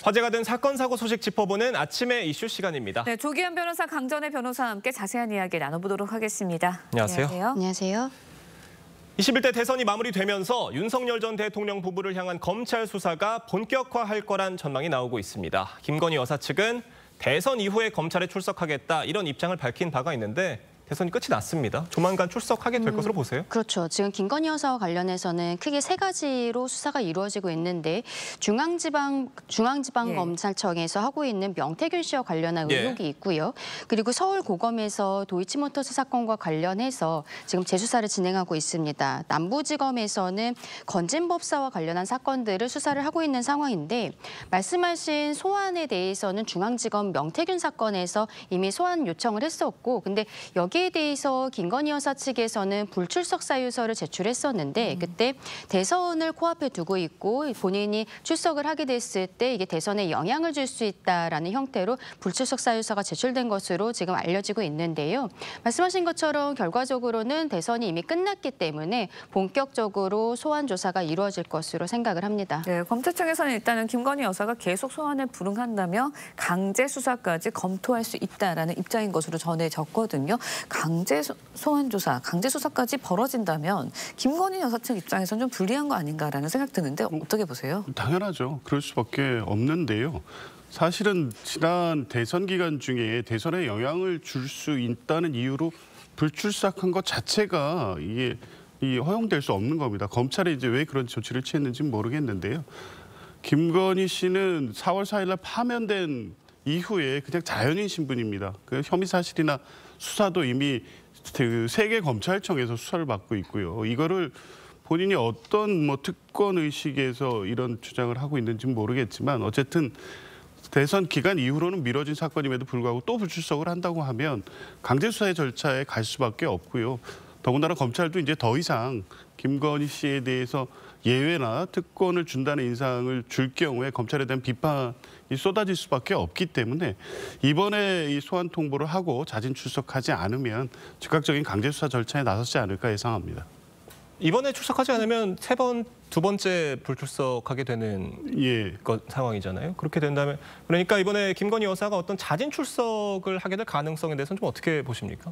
화제가 된 사건, 사고 소식 짚어보는 아침의 이슈 시간입니다. 네, 조기현 변호사, 강전의 변호사와 함께 자세한 이야기 나눠보도록 하겠습니다. 안녕하세요. 안녕하세요. 21대 대선이 마무리되면서 윤석열 전 대통령 부부를 향한 검찰 수사가 본격화할 거란 전망이 나오고 있습니다. 김건희 여사 측은 대선 이후에 검찰에 출석하겠다 이런 입장을 밝힌 바가 있는데 대선이 끝이 났습니다. 조만간 출석하게 될 것으로 보세요? 그렇죠. 지금 김건희 여사와 관련해서는 크게 세 가지로 수사가 이루어지고 있는데 중앙지방검찰청에서 하고 있는 명태균 씨와 관련한 의혹이 있고요. 그리고 서울고검에서 도이치모터스 사건과 관련해서 지금 재수사를 진행하고 있습니다. 남부지검에서는 건진법사와 관련한 사건들을 수사를 하고 있는 상황인데 말씀하신 소환에 대해서는 중앙지검 명태균 사건에서 이미 소환 요청을 했었고 근데 여기에 대해서 김건희 여사 측에서는 불출석 사유서를 제출했었는데 그때 대선을 코앞에 두고 있고 본인이 출석을 하게 됐을 때 이게 대선에 영향을 줄 수 있다라는 형태로 불출석 사유서가 제출된 것으로 지금 알려지고 있는데요. 말씀하신 것처럼 결과적으로는 대선이 이미 끝났기 때문에 본격적으로 소환 조사가 이루어질 것으로 생각을 합니다. 네, 검찰청에서는 일단은 김건희 여사가 계속 소환에 불응한다며 강제 수사까지 검토할 수 있다라는 입장인 것으로 전해졌거든요. 강제 소환 조사, 강제 수사까지 벌어진다면 김건희 여사 측 입장에서는 좀 불리한 거 아닌가라는 생각 드는데 어떻게 보세요? 당연하죠. 그럴 수밖에 없는데요. 사실은 지난 대선 기간 중에 대선에 영향을 줄 수 있다는 이유로 불출석한 것 자체가 이게 허용될 수 없는 겁니다. 검찰이 이제 왜 그런 조치를 취했는지는 모르겠는데요. 김건희 씨는 4월 4일 날 파면된 이후에 그냥 자연인 신분입니다. 그 혐의 사실이나 수사도 이미 세계 검찰청에서 수사를 받고 있고요. 이거를 본인이 어떤 특권 의식에서 이런 주장을 하고 있는지는 모르겠지만 어쨌든 대선 기간 이후로는 미뤄진 사건임에도 불구하고 또 불출석을 한다고 하면 강제 수사의 절차에 갈 수밖에 없고요. 더군다나 검찰도 이제 더 이상 김건희 씨에 대해서 예외나 특권을 준다는 인상을 줄 경우에 검찰에 대한 비판이 쏟아질 수밖에 없기 때문에 이번에 이 소환 통보를 하고 자진 출석하지 않으면 즉각적인 강제 수사 절차에 나서지 않을까 예상합니다. 이번에 출석하지 않으면 두 번째 불출석하게 되는 상황이잖아요. 그렇게 된다면 그러니까 이번에 김건희 여사가 어떤 자진 출석을 하게 될 가능성에 대해서는 좀 어떻게 보십니까?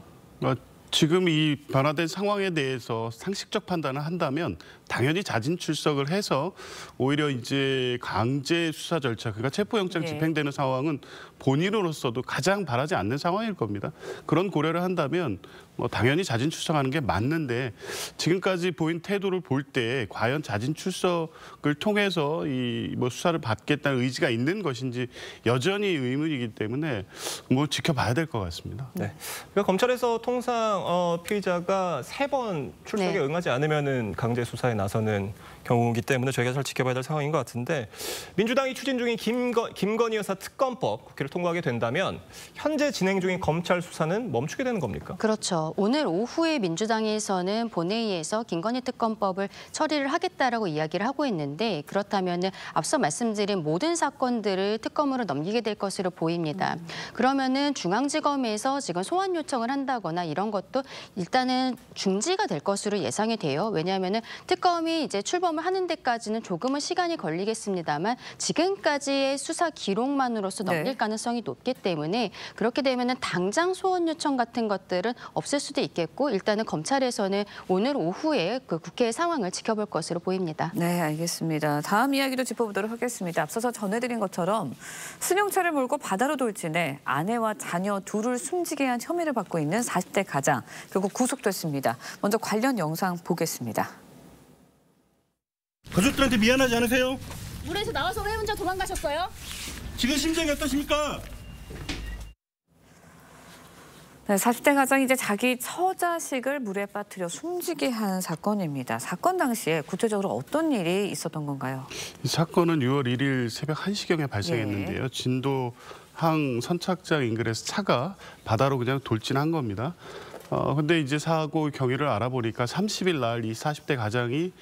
지금 이 변화된 상황에 대해서 상식적 판단을 한다면 당연히 자진 출석을 해서 오히려 이제 강제 수사 절차, 그러니까 체포영장 집행되는 상황은 본인으로서도 가장 바라지 않는 상황일 겁니다. 그런 고려를 한다면 당연히 자진 출석하는 게 맞는데 지금까지 보인 태도를 볼 때 과연 자진 출석을 통해서 수사를 받겠다는 의지가 있는 것인지 여전히 의문이기 때문에 지켜봐야 될 것 같습니다. 네. 그러니까 검찰에서 통상 피의자가 3번 출석에 응하지 않으면은 강제 수사에 나서는 경우이기 때문에 저희가 잘 지켜봐야 될 상황인 것 같은데 민주당이 추진 중인 김건희 여사 특검법 국회를 통과하게 된다면 현재 진행 중인 검찰 수사는 멈추게 되는 겁니까? 그렇죠. 오늘 오후에 민주당에서는 본회의에서 김건희 특검법을 처리를 하겠다라고 이야기를 하고 있는데 그렇다면 앞서 말씀드린 모든 사건들을 특검으로 넘기게 될 것으로 보입니다. 그러면은 중앙지검에서 지금 소환 요청을 한다거나 이런 것도 일단은 중지가 될 것으로 예상이 돼요. 왜냐하면은 특검이 이제 출범을 하는 데까지는 조금은 시간이 걸리겠습니다만 지금까지의 수사 기록만으로서 넘길 가능성이 높기 때문에 그렇게 되면은 당장 소환 요청 같은 것들은 없을 수도 있겠고 일단은 검찰에서는 오늘 오후에 그 국회 상황을 지켜볼 것으로 보입니다. 네, 알겠습니다. 다음 이야기도 짚어보도록 하겠습니다. 앞서서 전해드린 것처럼 승용차를 몰고 바다로 돌진해 아내와 자녀 둘을 숨지게 한 혐의를 받고 있는 40대 가장 결국 구속됐습니다. 먼저 관련 영상 보겠습니다. 가족들한테 미안하지 않으세요? 물에서 나와서 왜 혼자 도망가셨어요? 지금 심정이 어떠십니까? 네, 40대 가장이 이제 자기 처자식을 물에 빠뜨려 숨지게 한 사건입니다. 사건 당시에 구체적으로 어떤 일이 있었던 건가요? 이 사건은 6월 1일 새벽 1시경에 발생했는데요. 진도항 선착장 인근에서 차가 바다로 그냥 돌진한 겁니다. 근데 이제 사고 경위를 알아보니까 30일 날 이 40대 가장이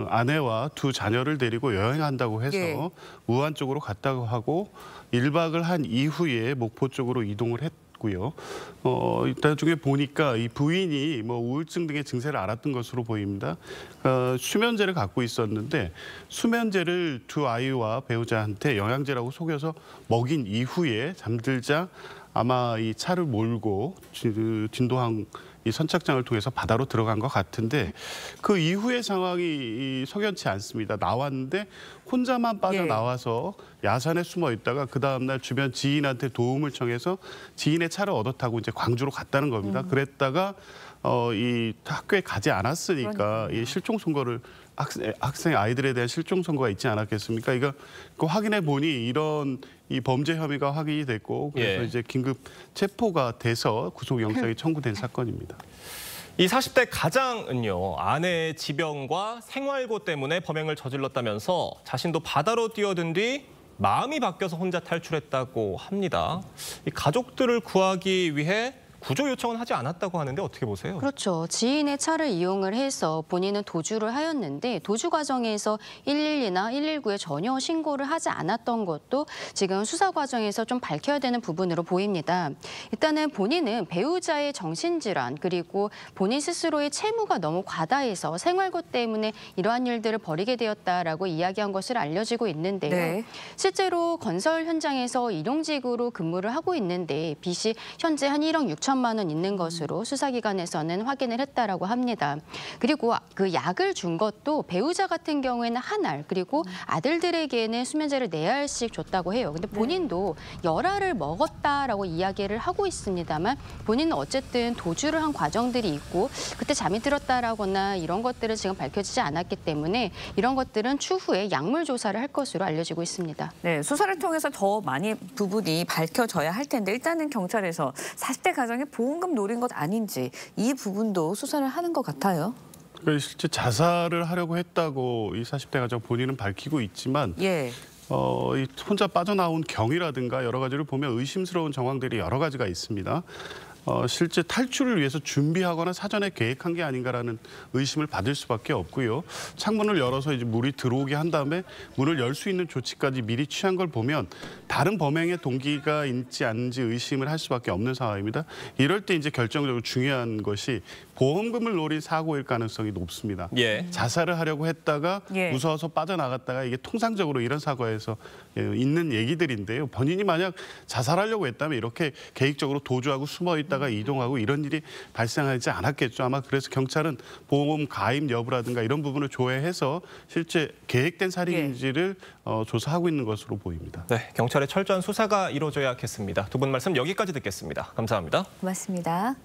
아내와 두 자녀를 데리고 여행한다고 해서 우한 쪽으로 갔다고 하고 1박을 한 이후에 목포 쪽으로 이동을 했고 같고요. 나중에 보니까 이 부인이 뭐 우울증 등의 증세를 앓았던 것으로 보입니다. 수면제를 갖고 있었는데 수면제를 두 아이와 배우자한테 영양제라고 속여서 먹인 이후에 잠들자 아마 이 차를 몰고 진도항 이 선착장을 통해서 바다로 들어간 것 같은데 그 이후의 상황이 석연치 않습니다. 나왔는데 혼자만 빠져나와서 야산에 숨어 있다가 그 다음날 주변 지인한테 도움을 청해서 지인의 차를 얻어 타고 이제 광주로 갔다는 겁니다. 그랬다가 이 학교에 가지 않았으니까 이 실종 선고를 학생 아이들에 대한 실종 선고가 있지 않았겠습니까? 이거 확인해 보니 이런 이 범죄 혐의가 확인이 됐고 그래서 이제 긴급 체포가 돼서 구속영장이 청구된 사건입니다. 이 40대 가장은요, 아내의 지병과 생활고 때문에 범행을 저질렀다면서 자신도 바다로 뛰어든 뒤 마음이 바뀌어서 혼자 탈출했다고 합니다. 이 가족들을 구하기 위해 구조 요청은 하지 않았다고 하는데 어떻게 보세요? 그렇죠. 지인의 차를 이용을 해서 본인은 도주를 하였는데 도주 과정에서 112나 119에 전혀 신고를 하지 않았던 것도 지금 수사 과정에서 좀 밝혀야 되는 부분으로 보입니다. 일단은 본인은 배우자의 정신질환 그리고 본인 스스로의 채무가 너무 과다해서 생활고 때문에 이러한 일들을 벌이게 되었다라고 이야기한 것으로 알려지고 있는데요. 네. 실제로 건설 현장에서 일용직으로 근무를 하고 있는데 빚이 현재 한 1억 6천만 원 있는 것으로 수사기관에서는 확인을 했다라고 합니다. 그리고 그 약을 준 것도 배우자 같은 경우에는 한 알, 그리고 아들들에게는 수면제를 4알씩 줬다고 해요. 근데 본인도 열알을 먹었다라고 이야기를 하고 있습니다만 본인은 어쨌든 도주를 한 과정들이 있고 그때 잠이 들었다라거나 이런 것들은 지금 밝혀지지 않았기 때문에 이런 것들은 추후에 약물 조사를 할 것으로 알려지고 있습니다. 네, 수사를 통해서 더 많이 부분이 밝혀져야 할 텐데 일단은 경찰에서 40대 가정이 보험금 노린 것 아닌지 이 부분도 수사를 하는 것 같아요. 그러니까 실제 자살을 하려고 했다고 이 40대 가정 본인은 밝히고 있지만 이 혼자 빠져나온 경위라든가 여러 가지를 보면 의심스러운 정황들이 여러 가지가 있습니다. 실제 탈출을 위해서 준비하거나 사전에 계획한 게 아닌가라는 의심을 받을 수밖에 없고요. 창문을 열어서 이제 물이 들어오게 한 다음에 문을 열 수 있는 조치까지 미리 취한 걸 보면 다른 범행의 동기가 있지 않은지 의심을 할 수밖에 없는 상황입니다. 이럴 때 이제 결정적으로 중요한 것이 보험금을 노린 사고일 가능성이 높습니다. 자살을 하려고 했다가 무서워서 빠져나갔다가 이게 통상적으로 이런 사고에서 있는 얘기들인데요. 본인이 만약 자살하려고 했다면 이렇게 계획적으로 도주하고 숨어 있다가 이동하고 이런 일이 발생하지 않았겠죠. 아마 그래서 경찰은 보험 가입 여부라든가 이런 부분을 조회해서 실제 계획된 살인인지를 조사하고 있는 것으로 보입니다. 네, 경찰의 철저한 수사가 이루어져야겠습니다. 두 분 말씀 여기까지 듣겠습니다. 감사합니다. 고맙습니다.